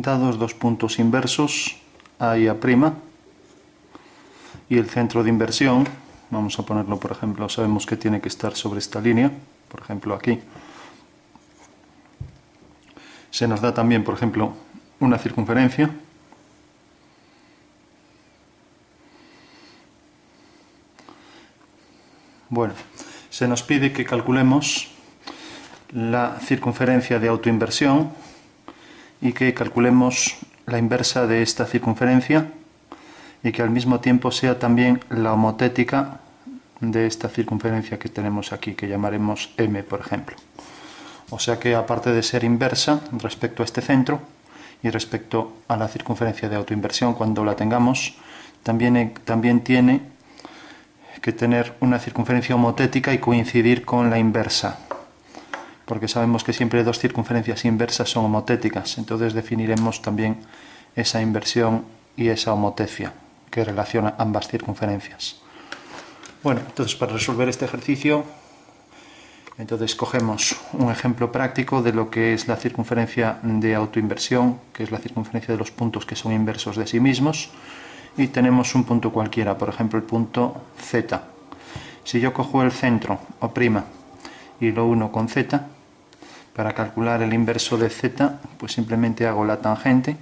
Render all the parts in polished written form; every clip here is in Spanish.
dados dos puntos inversos, A y A', y el centro de inversión, vamos a ponerlo por ejemplo, sabemos que tiene que estar sobre esta línea, por ejemplo aquí. Se nos da también, por ejemplo, una circunferencia. Bueno, se nos pide que calculemos la circunferencia de autoinversión y que calculemos la inversa de esta circunferencia y que al mismo tiempo sea también la homotética de esta circunferencia que tenemos aquí, que llamaremos M, por ejemplo. O sea que aparte de ser inversa respecto a este centro y respecto a la circunferencia de autoinversión, cuando la tengamos, también tiene que tener una circunferencia homotética y coincidir con la inversa, porque sabemos que siempre dos circunferencias inversas son homotéticas, entonces definiremos también esa inversión y esa homotecia que relaciona ambas circunferencias. Bueno, entonces para resolver este ejercicio, entonces cogemos un ejemplo práctico de lo que es la circunferencia de autoinversión, que es la circunferencia de los puntos que son inversos de sí mismos, y tenemos un punto cualquiera, por ejemplo el punto Z. Si yo cojo el centro, O', y lo uno con Z, para calcular el inverso de Z, pues simplemente hago la tangente.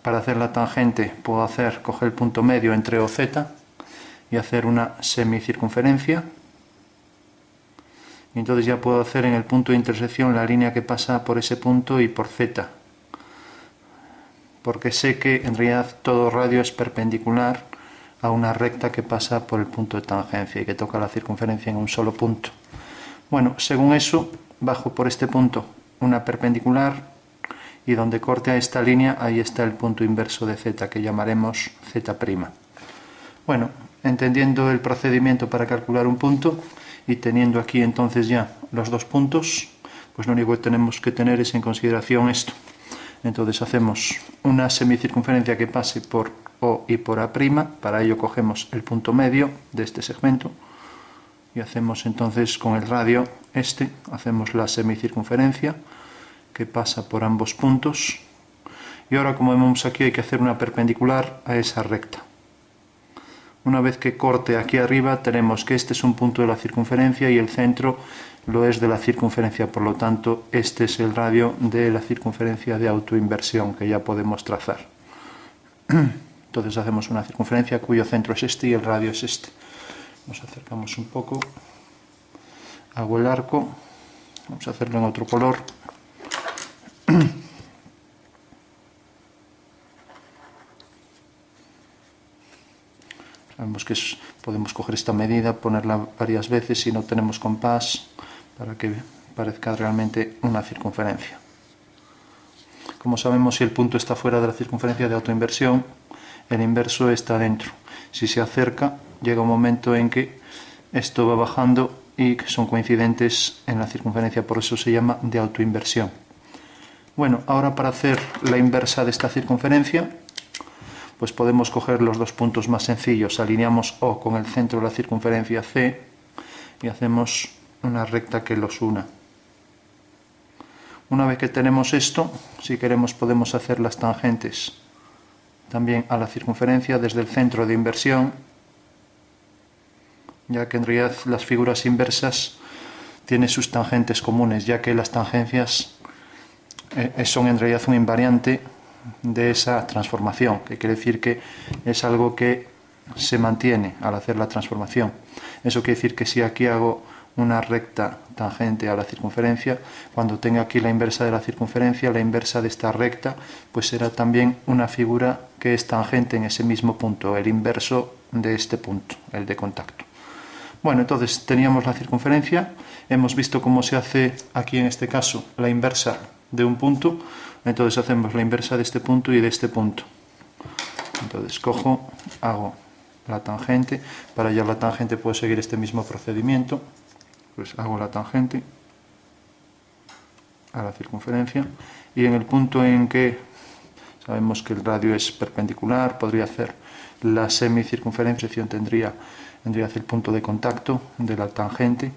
Para hacer la tangente puedo coger el punto medio entre O y Z y hacer una semicircunferencia. Y entonces ya puedo hacer en el punto de intersección la línea que pasa por ese punto y por Z. Porque sé que en realidad todo radio es perpendicular a una recta que pasa por el punto de tangencia y que toca la circunferencia en un solo punto. Bueno, según eso, bajo por este punto una perpendicular y donde corte a esta línea, ahí está el punto inverso de Z, que llamaremos Z'. Bueno, entendiendo el procedimiento para calcular un punto y teniendo aquí entonces ya los dos puntos, pues lo único que tenemos que tener es en consideración esto. Entonces hacemos una semicircunferencia que pase por O y por A', para ello cogemos el punto medio de este segmento y hacemos entonces con el radio hacemos la semicircunferencia que pasa por ambos puntos, y ahora como vemos aquí hay que hacer una perpendicular a esa recta. Una vez que corte aquí arriba tenemos que este es un punto de la circunferencia y el centro lo es de la circunferencia, por lo tanto este es el radio de la circunferencia de autoinversión que ya podemos trazar. Entonces hacemos una circunferencia cuyo centro es este y el radio es este. Nos acercamos un poco, hago el arco, vamos a hacerlo en otro color. Sabemos que podemos coger esta medida, ponerla varias veces si no tenemos compás, para que parezca realmente una circunferencia. Como sabemos, si el punto está fuera de la circunferencia de autoinversión, el inverso está dentro. Si se acerca, llega un momento en que esto va bajando y son coincidentes en la circunferencia, por eso se llama de autoinversión. Bueno, ahora para hacer la inversa de esta circunferencia, pues podemos coger los dos puntos más sencillos, alineamos O con el centro de la circunferencia C y hacemos una recta que los una. Una vez que tenemos esto, si queremos podemos hacer las tangentes también a la circunferencia desde el centro de inversión, ya que en realidad las figuras inversas tienen sus tangentes comunes, ya que las tangencias son en realidad un invariante de esa transformación, que quiere decir que es algo que se mantiene al hacer la transformación. Eso quiere decir que si aquí hago una recta tangente a la circunferencia, cuando tenga aquí la inversa de la circunferencia, la inversa de esta recta, pues será también una figura que es tangente en ese mismo punto, el inverso de este punto, el de contacto. Bueno, entonces teníamos la circunferencia, hemos visto cómo se hace aquí en este caso la inversa de un punto, entonces hacemos la inversa de este punto y de este punto. Entonces cojo, hago la tangente, para hallar la tangente puedo seguir este mismo procedimiento, pues hago la tangente a la circunferencia y en el punto en que sabemos que el radio es perpendicular, podría hacer la semicircunferencia, tendría el punto de contacto de la tangente,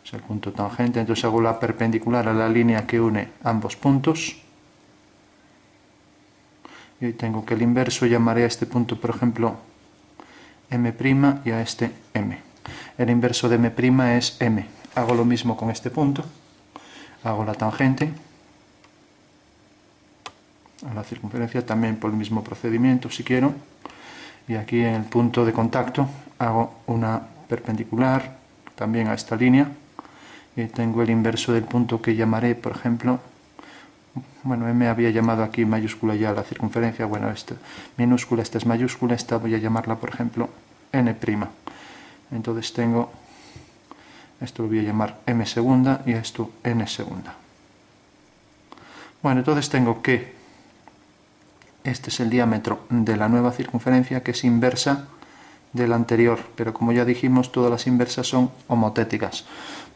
o sea, el punto tangente, entonces hago la perpendicular a la línea que une ambos puntos Y hoy tengo que el inverso llamaré a este punto, por ejemplo, M' y a este M. El inverso de M' es M. Hago lo mismo con este punto. Hago la tangente a la circunferencia también por el mismo procedimiento si quiero. Y aquí en el punto de contacto hago una perpendicular también a esta línea. Y tengo el inverso del punto que llamaré, por ejemplo, bueno, M había llamado aquí mayúscula ya la circunferencia, bueno, esta minúscula, esta es mayúscula, esta voy a llamarla, por ejemplo, N'. Entonces tengo, esto lo voy a llamar M segunda y esto N segunda. Bueno, entonces tengo que este es el diámetro de la nueva circunferencia, que es inversa de la anterior, pero como ya dijimos, todas las inversas son homotéticas.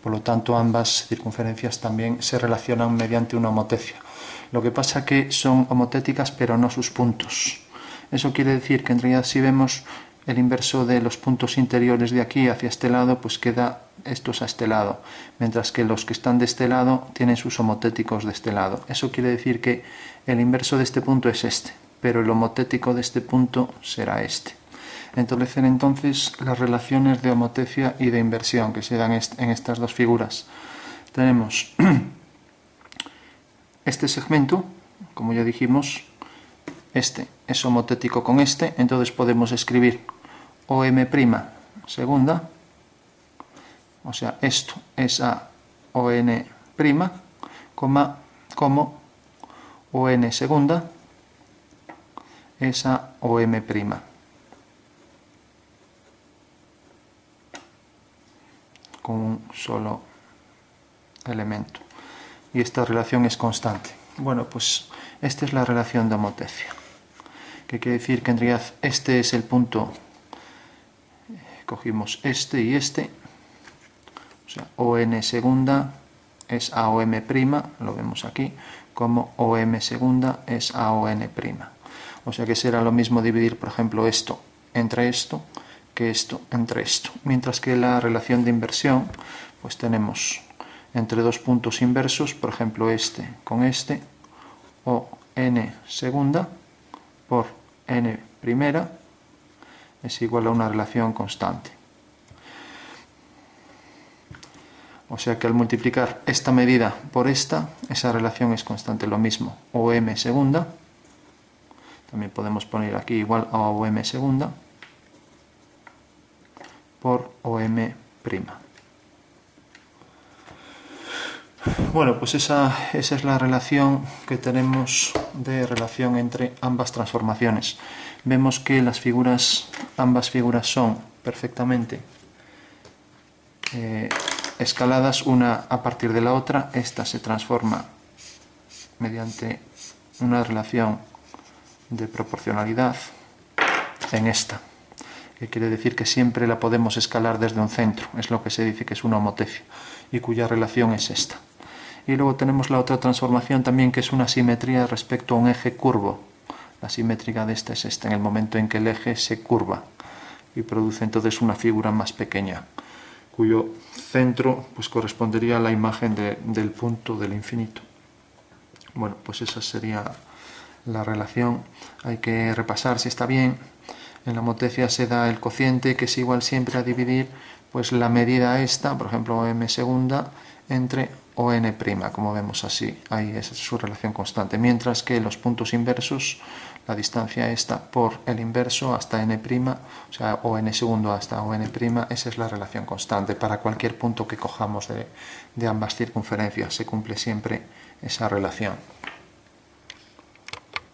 Por lo tanto, ambas circunferencias también se relacionan mediante una homotecia. Lo que pasa que son homotéticas, pero no sus puntos. Eso quiere decir que en realidad si vemos el inverso de los puntos interiores de aquí hacia este lado, pues queda estos a este lado, mientras que los que están de este lado tienen sus homotéticos de este lado. Eso quiere decir que el inverso de este punto es este, pero el homotético de este punto será este. Entonces las relaciones de homotecia y de inversión que se dan en estas dos figuras. Tenemos este segmento, como ya dijimos, este es homotético con este, entonces podemos escribir OM' segunda, o sea, esto es a ON', como ON segunda es a OM'. Con un solo elemento. Y esta relación es constante. Bueno, pues esta es la relación de homotecia. Que quiere decir que en realidad este es el punto, cogimos este y este, o sea, ON segunda es a OM', lo vemos aquí, como OM segunda es a ON'. O sea que será lo mismo dividir, por ejemplo, esto entre esto, que esto entre esto. Mientras que la relación de inversión, pues tenemos entre dos puntos inversos, por ejemplo este con este, o n segunda por n primera es igual a una relación constante. O sea que al multiplicar esta medida por esta, esa relación es constante, lo mismo, OM segunda, también podemos poner aquí igual a OM segunda, por OM'. Bueno, pues esa es la relación que tenemos de relación entre ambas transformaciones. Vemos que las figuras, ambas figuras son perfectamente escaladas una a partir de la otra. Esta se transforma mediante una relación de proporcionalidad en esta, que quiere decir que siempre la podemos escalar desde un centro, es lo que se dice que es una homotecia, y cuya relación es esta. Y luego tenemos la otra transformación también, que es una simetría respecto a un eje curvo. La simétrica de esta es esta, en el momento en que el eje se curva, y produce entonces una figura más pequeña, cuyo centro pues correspondería a la imagen del punto del infinito. Bueno, pues esa sería la relación. Hay que repasar si está bien. En la homotecia se da el cociente, que es igual siempre a dividir pues la medida esta, por ejemplo m segunda, entre ON', como vemos así, ahí es su relación constante. Mientras que los puntos inversos, la distancia esta por el inverso hasta n', o sea, ON segundo hasta ON', esa es la relación constante. Para cualquier punto que cojamos de ambas circunferencias se cumple siempre esa relación.